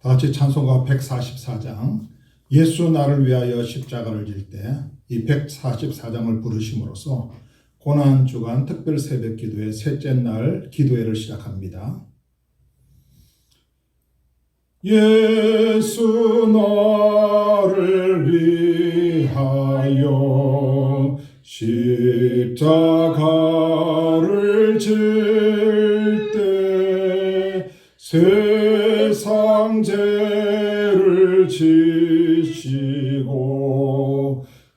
다 같이 찬송가 144장 예수 나를 위하여 십자가를 질 때 이 144장을 부르심으로써 고난주간 특별 새벽 기도의 셋째 날 기도회를 시작합니다. 예수 나를 위하여 십자가를 질 때 세상 죄를 지시고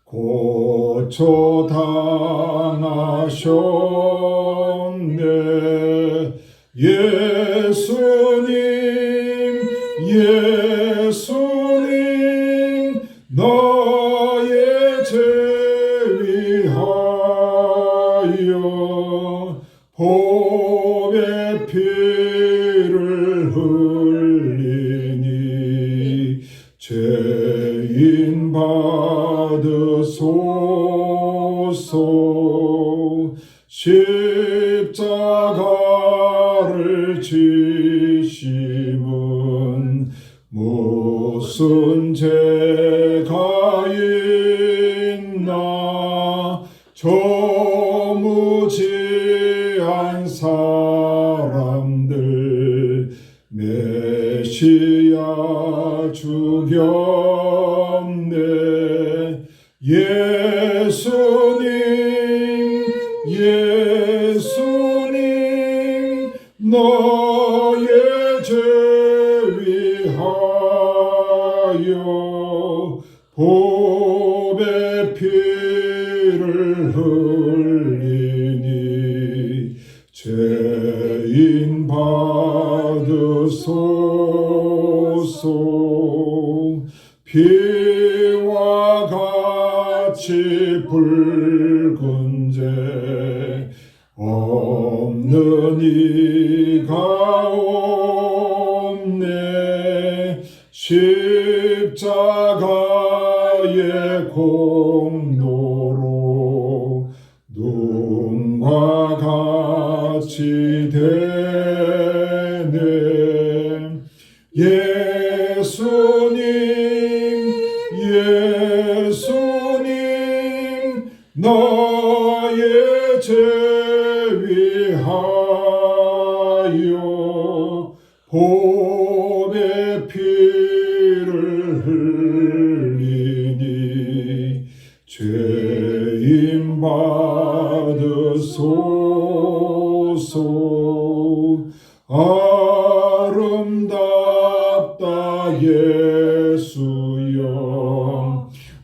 고쳐 당하셨네. 예수님 나의 죄 위하여 보배 피를 흘리니 죄인 받으소서. 십자가를 지심은 무슨 죄가 있나. 저무지한 사람들 메시아 죽였네. 예수님 나의 죄 위하여 보배 피를 흘리니 죄인 받으소서. 피와 같이 붉은 죄 없는 이가 없네. 십자가의 공로로 눈과 같이 되네. 예수님 나의 죄 위하여 보배 피를 흘리니 죄인 받으소서. 아름답다 예수여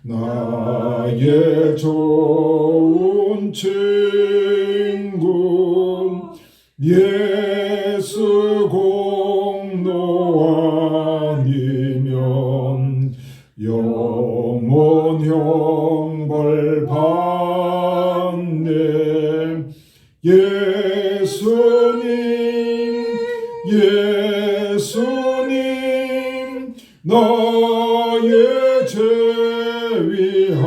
나의 좋은 친구. 예수 공로 아니면 영원 형벌 받네. 예수님 나의 죄 위하여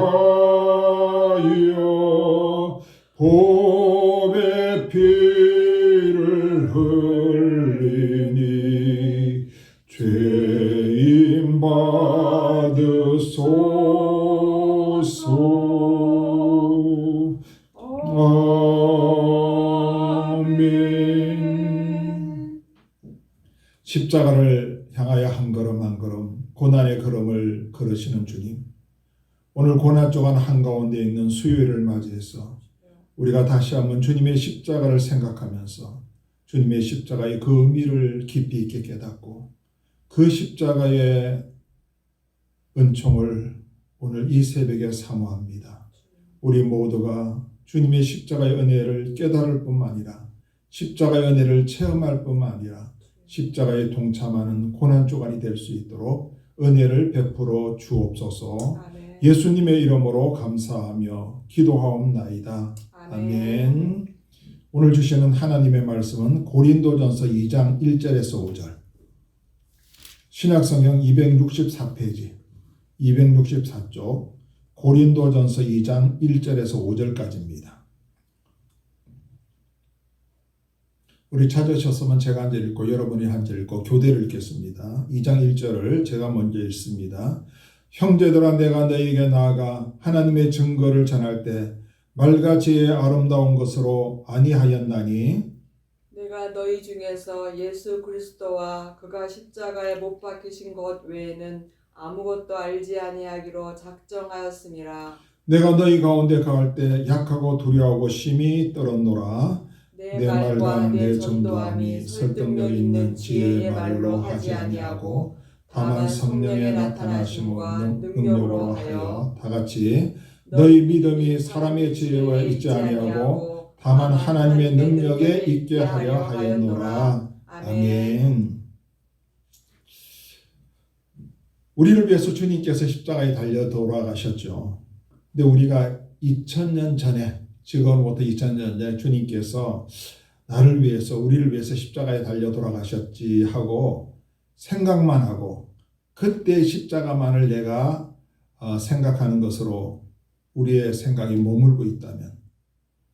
보배 피를 흘리니 죄인 받으소서. 아멘. 십자가를 향하여 한 걸음 한 걸음 고난의 걸음을 걸으시는 주님, 오늘 고난주간 한가운데 있는 수요일을 맞이해서 우리가 다시 한번 주님의 십자가를 생각하면서 주님의 십자가의 그 의미를 깊이 있게 깨닫고 그 십자가의 은총을 오늘 이 새벽에 사모합니다. 우리 모두가 주님의 십자가의 은혜를 깨달을 뿐만 아니라 십자가의 은혜를 체험할 뿐만 아니라 십자가에 동참하는 고난주간이 될 수 있도록 은혜를 베풀어 주옵소서. 아멘. 예수님의 이름으로 감사하며 기도하옵나이다. 아멘. 오늘 주시는 하나님의 말씀은 고린도전서 2장 1절에서 5절, 신약성경 264페이지 264쪽 고린도전서 2장 1절에서 5절까지입니다. 우리 찾으셨으면 제가 한 절 읽고 여러분이 한 절 읽고 교대를 읽겠습니다. 2장 1절을 제가 먼저 읽습니다. 형제들아 내가 너희에게 나아가 하나님의 증거를 전할 때 말과 지혜의 아름다운 것으로 아니하였나니 내가 너희 중에서 예수 그리스도와 그가 십자가에 못 박히신 것 외에는 아무것도 알지 아니하기로 작정하였음이라. 내가 너희 가운데 가할 때 약하고 두려워하고 심히 떨었노라. 내 말과 내 전도함이 설득력 있는 지혜의 말로 하지 아니하고 다만 성령의 나타나심과 능력으로 하여 다같이 너희 믿음이 사람의 지혜와 있지 아니하고 다만 하나님의 능력에 있게 하려 하였노라. 아멘. 우리를 위해서 주님께서 십자가에 달려 돌아가셨죠. 근데 우리가 2000년 전에 지금부터 2000년 전에 주님께서 나를 위해서 우리를 위해서 십자가에 달려 돌아가셨지 하고 생각만 하고 그때 십자가만을 내가 생각하는 것으로 우리의 생각이 머물고 있다면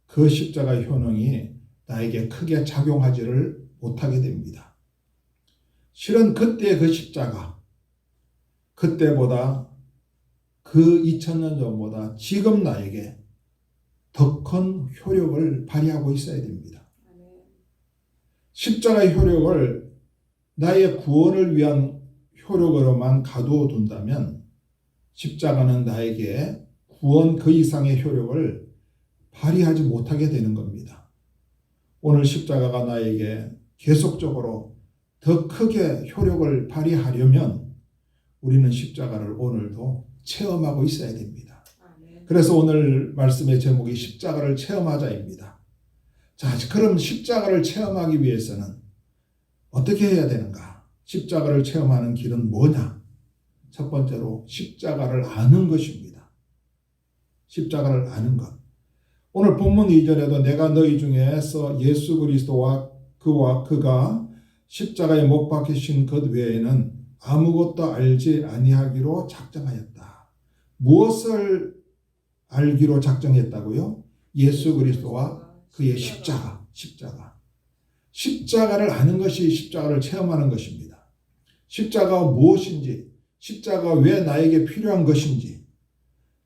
그 십자가의 효능이 나에게 크게 작용하지를 못하게 됩니다. 실은 그때 그 십자가 그때보다 그 2000년 전보다 지금 나에게 더 큰 효력을 발휘하고 있어야 됩니다. 십자가의 효력을 나의 구원을 위한 효력으로만 가두어 둔다면 십자가는 나에게 구원 그 이상의 효력을 발휘하지 못하게 되는 겁니다. 오늘 십자가가 나에게 계속적으로 더 크게 효력을 발휘하려면 우리는 십자가를 오늘도 체험하고 있어야 됩니다. 그래서 오늘 말씀의 제목이 십자가를 체험하자입니다. 자, 그럼 십자가를 체험하기 위해서는 어떻게 해야 되는가? 십자가를 체험하는 길은 뭐냐? 첫 번째로 십자가를 아는 것입니다. 십자가를 아는 것. 오늘 본문 2절에도 내가 너희 중에서 예수 그리스도와 그가 십자가에 못 박히신 것 외에는 아무것도 알지 아니하기로 작정하였다. 무엇을 알기로 작정했다고요? 예수 그리스도와 그의 십자가. 십자가를 아는 것이 십자가를 체험하는 것입니다. 십자가가 무엇인지, 십자가가 왜 나에게 필요한 것인지,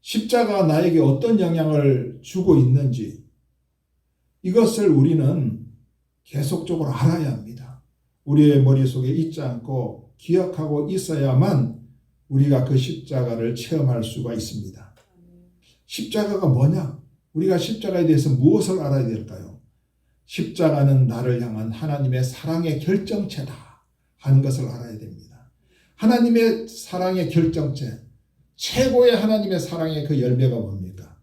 십자가가 나에게 어떤 영향을 주고 있는지 이것을 우리는 계속적으로 알아야 합니다. 우리의 머릿속에 있지 않고 기억하고 있어야만 우리가 그 십자가를 체험할 수가 있습니다. 십자가가 뭐냐? 우리가 십자가에 대해서 무엇을 알아야 될까요? 십자가는 나를 향한 하나님의 사랑의 결정체다 하는 것을 알아야 됩니다. 하나님의 사랑의 결정체, 최고의 하나님의 사랑의 그 열매가 뭡니까?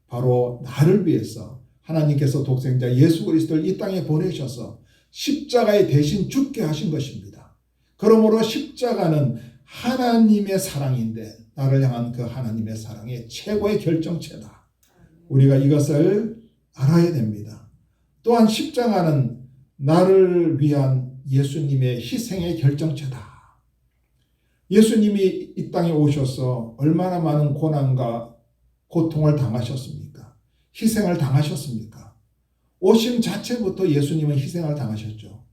바로 나를 위해서 하나님께서 독생자 예수 그리스도를 이 땅에 보내셔서 십자가에 대신 죽게 하신 것입니다. 그러므로 십자가는 하나님의 사랑인데 나를 향한 그 하나님의 사랑의 최고의 결정체다. 우리가 이것을 알아야 됩니다. 또한 십자가는 나를 위한 예수님의 희생의 결정체다. 예수님이 이 땅에 오셔서 얼마나 많은 고난과 고통을 당하셨습니까? 희생을 당하셨습니까? 오심 자체부터 예수님은 희생을 당하셨죠.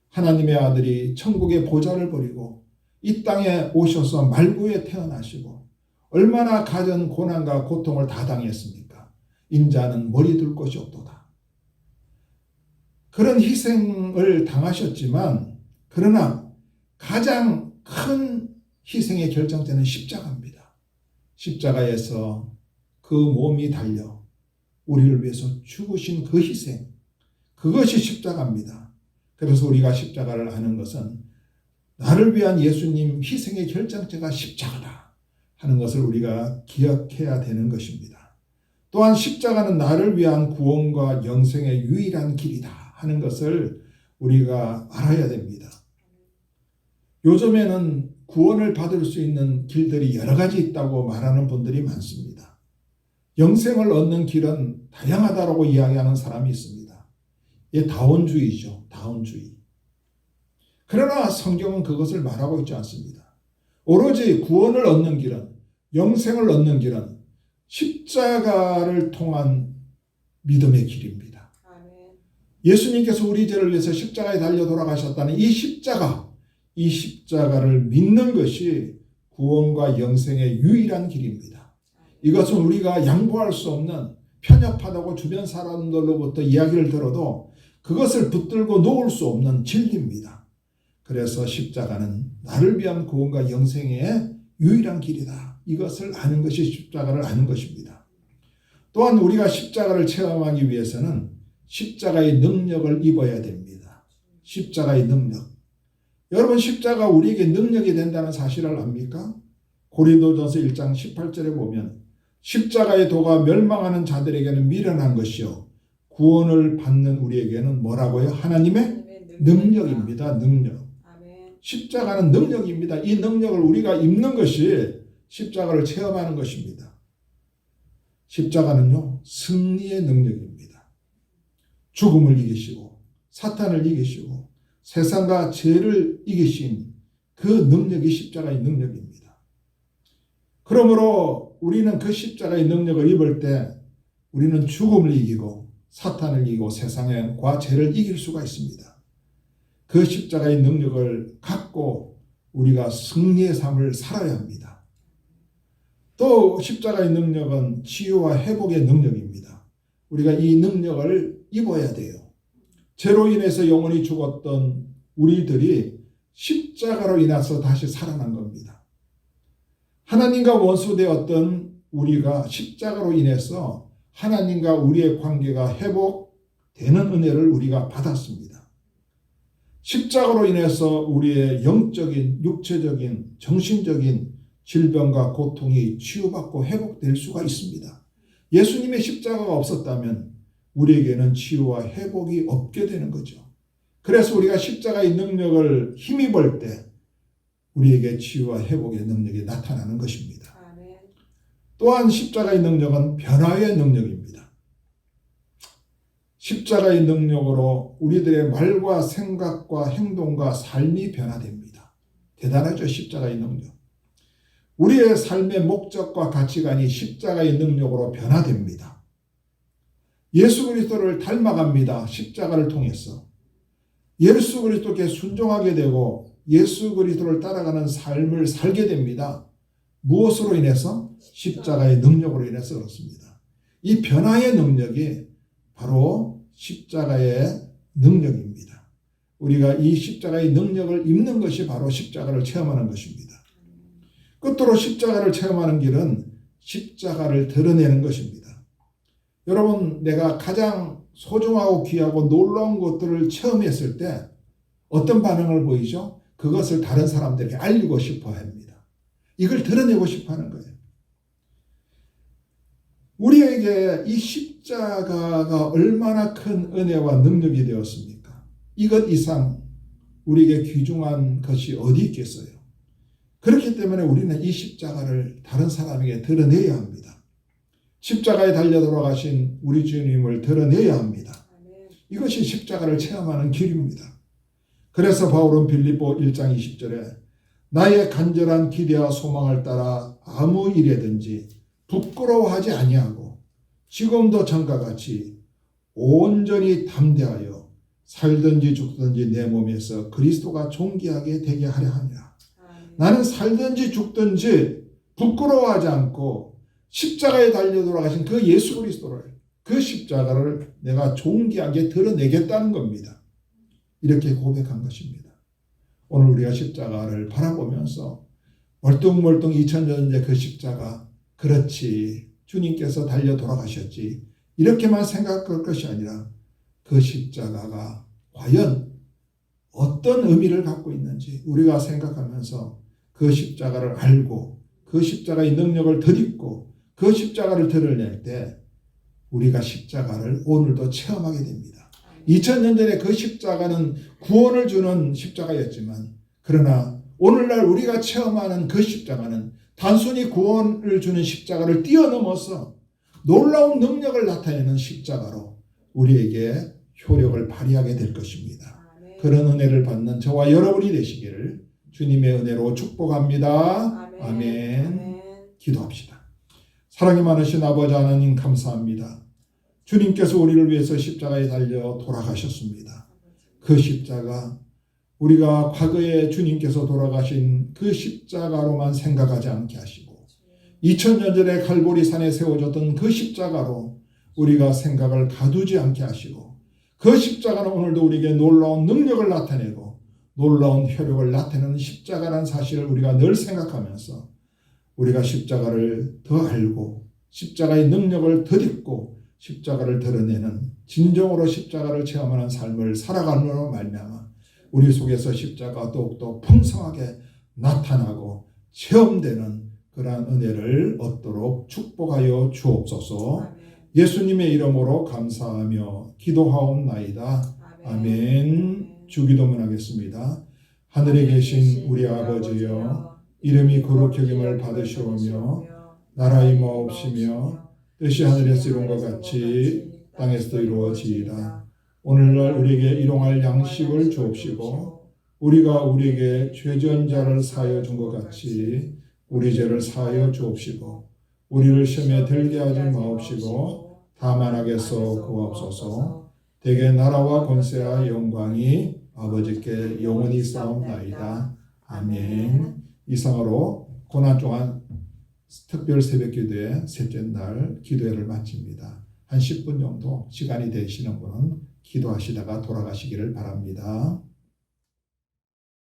하나님의 아들이 천국의 보좌를 버리고 이 땅에 오셔서 말구에 태어나시고 얼마나 가진 고난과 고통을 다 당했습니까? 인자는 머리 둘 곳이 없도다. 그런 희생을 당하셨지만 그러나 가장 큰 희생의 결정체는 십자가입니다. 십자가에서 그 몸이 달려 우리를 위해서 죽으신 그 희생, 그것이 십자가입니다. 그래서 우리가 십자가를 아는 것은 나를 위한 예수님 희생의 결정체가 십자가다 하는 것을 우리가 기억해야 되는 것입니다. 또한 십자가는 나를 위한 구원과 영생의 유일한 길이다 하는 것을 우리가 알아야 됩니다. 요즘에는 구원을 받을 수 있는 길들이 여러 가지 있다고 말하는 분들이 많습니다. 영생을 얻는 길은 다양하다고 이야기하는 사람이 있습니다. 이게 다원주의죠. 다원주의. 그러나 성경은 그것을 말하고 있지 않습니다. 오로지 구원을 얻는 길은, 영생을 얻는 길은 십자가를 통한 믿음의 길입니다. 예수님께서 우리 죄를 위해서 십자가에 달려 돌아가셨다는 이 십자가를 믿는 것이 구원과 영생의 유일한 길입니다. 이것은 우리가 양보할 수 없는, 편협하다고 주변 사람들로부터 이야기를 들어도 그것을 붙들고 놓을 수 없는 진리입니다. 그래서 십자가는 나를 위한 구원과 영생의 유일한 길이다. 이것을 아는 것이 십자가를 아는 것입니다. 또한 우리가 십자가를 체험하기 위해서는 십자가의 능력을 입어야 됩니다. 십자가의 능력. 여러분, 십자가 우리에게 능력이 된다는 사실을 압니까? 고린도전서 1장 18절에 보면 십자가의 도가 멸망하는 자들에게는 미련한 것이요 구원을 받는 우리에게는 뭐라고요? 하나님의 능력입니다. 능력. 십자가는 능력입니다. 이 능력을 우리가 입는 것이 십자가를 체험하는 것입니다. 십자가는요, 승리의 능력입니다. 죽음을 이기시고 사탄을 이기시고 세상과 죄를 이기신 그 능력이 십자가의 능력입니다. 그러므로 우리는 그 십자가의 능력을 입을 때 우리는 죽음을 이기고 사탄을 이기고 세상과 죄를 이길 수가 있습니다. 그 십자가의 능력을 갖고 우리가 승리의 삶을 살아야 합니다. 또 십자가의 능력은 치유와 회복의 능력입니다. 우리가 이 능력을 입어야 돼요. 죄로 인해서 영원히 죽었던 우리들이 십자가로 인해서 다시 살아난 겁니다. 하나님과 원수되었던 우리가 십자가로 인해서 하나님과 우리의 관계가 회복되는 은혜를 우리가 받았습니다. 십자가로 인해서 우리의 영적인, 육체적인, 정신적인 질병과 고통이 치유받고 회복될 수가 있습니다. 예수님의 십자가가 없었다면 우리에게는 치유와 회복이 없게 되는 거죠. 그래서 우리가 십자가의 능력을 힘입을 때 우리에게 치유와 회복의 능력이 나타나는 것입니다. 또한 십자가의 능력은 변화의 능력입니다. 십자가의 능력으로 우리들의 말과 생각과 행동과 삶이 변화됩니다. 대단하죠, 십자가의 능력. 우리의 삶의 목적과 가치관이 십자가의 능력으로 변화됩니다. 예수 그리스도를 닮아갑니다. 십자가를 통해서. 예수 그리스도께 순종하게 되고 예수 그리스도를 따라가는 삶을 살게 됩니다. 무엇으로 인해서? 십자가의 능력으로 인해서 그렇습니다. 이 변화의 능력이 바로 십자가의 능력입니다. 우리가 이 십자가의 능력을 입는 것이 바로 십자가를 체험하는 것입니다. 끝으로 십자가를 체험하는 길은 십자가를 드러내는 것입니다. 여러분, 내가 가장 소중하고 귀하고 놀라운 것들을 체험했을 때 어떤 반응을 보이죠? 그것을 다른 사람들에게 알리고 싶어 합니다. 이걸 드러내고 싶어 하는 거예요. 우리에게 이 십자가가 얼마나 큰 은혜와 능력이 되었습니까? 이것 이상 우리에게 귀중한 것이 어디 있겠어요? 그렇기 때문에 우리는 이 십자가를 다른 사람에게 드러내야 합니다. 십자가에 달려 돌아가신 우리 주님을 드러내야 합니다. 이것이 십자가를 체험하는 길입니다. 그래서 바울은 빌립보 1장 20절에 나의 간절한 기대와 소망을 따라 아무 일에든지 부끄러워하지 아니하고 지금도 전과 같이 온전히 담대하여 살든지 죽든지 내 몸에서 그리스도가 존귀하게 되게 하려 하니라. 나는 살든지 죽든지 부끄러워하지 않고 십자가에 달려 돌아가신 그 예수 그리스도를, 그 십자가를 내가 존귀하게 드러내겠다는 겁니다. 이렇게 고백한 것입니다. 오늘 우리가 십자가를 바라보면서 멀뚱멀뚱 2000년 전에 그 십자가, 그렇지, 주님께서 달려 돌아가셨지, 이렇게만 생각할 것이 아니라 그 십자가가 과연 어떤 의미를 갖고 있는지 우리가 생각하면서 그 십자가를 알고 그 십자가의 능력을 덧입고 그 십자가를 드러낼 때 우리가 십자가를 오늘도 체험하게 됩니다. 2000년 전에 그 십자가는 구원을 주는 십자가였지만, 그러나 오늘날 우리가 체험하는 그 십자가는 단순히 구원을 주는 십자가를 뛰어넘어서 놀라운 능력을 나타내는 십자가로 우리에게 효력을 발휘하게 될 것입니다. 그런 은혜를 받는 저와 여러분이 되시기를 주님의 은혜로 축복합니다. 아멘. 기도합시다. 사랑이 많으신 아버지 하나님, 감사합니다. 주님께서 우리를 위해서 십자가에 달려 돌아가셨습니다. 그 십자가, 우리가 과거에 주님께서 돌아가신 그 십자가로만 생각하지 않게 하시고 2000년 전에 갈보리산에 세워졌던 그 십자가로 우리가 생각을 가두지 않게 하시고 그 십자가는 오늘도 우리에게 놀라운 능력을 나타내고 놀라운 효력을 나타내는 십자가라는 사실을 우리가 늘 생각하면서 우리가 십자가를 더 알고 십자가의 능력을 덧입고 십자가를 드러내는 진정으로 십자가를 체험하는 삶을 살아감으로 말미암아 우리 속에서 십자가가 더욱더 풍성하게 나타나고 체험되는 그러한 은혜를 얻도록 축복하여 주옵소서. 예수님의 이름으로 감사하며 기도하옵나이다. 아멘. 주기도문 하겠습니다. 하늘에 계신 우리 아버지여, 이름이 거룩히 여김을 받으시오며 나라의 마옵시며 뜻이 하늘에서 이룬 것 같이 땅에서도 이루어지이다. 오늘날 우리에게 일용할 양식을 주옵시고 우리가 우리에게 죄지은 자를 사하여 준 것 같이 우리 죄를 사하여 주옵시고 우리를 시험에 들게 하지 마옵시고 다만 악에서 구하옵소서. 대개 나라와 권세와 영광이 아버지께 영원히 싸움나이다. 아멘. 이상으로 고난 동안 특별 새벽기도의 셋째 날 기도회를 마칩니다. 한 10분 정도 시간이 되시는 분은 기도하시다가 돌아가시기를 바랍니다.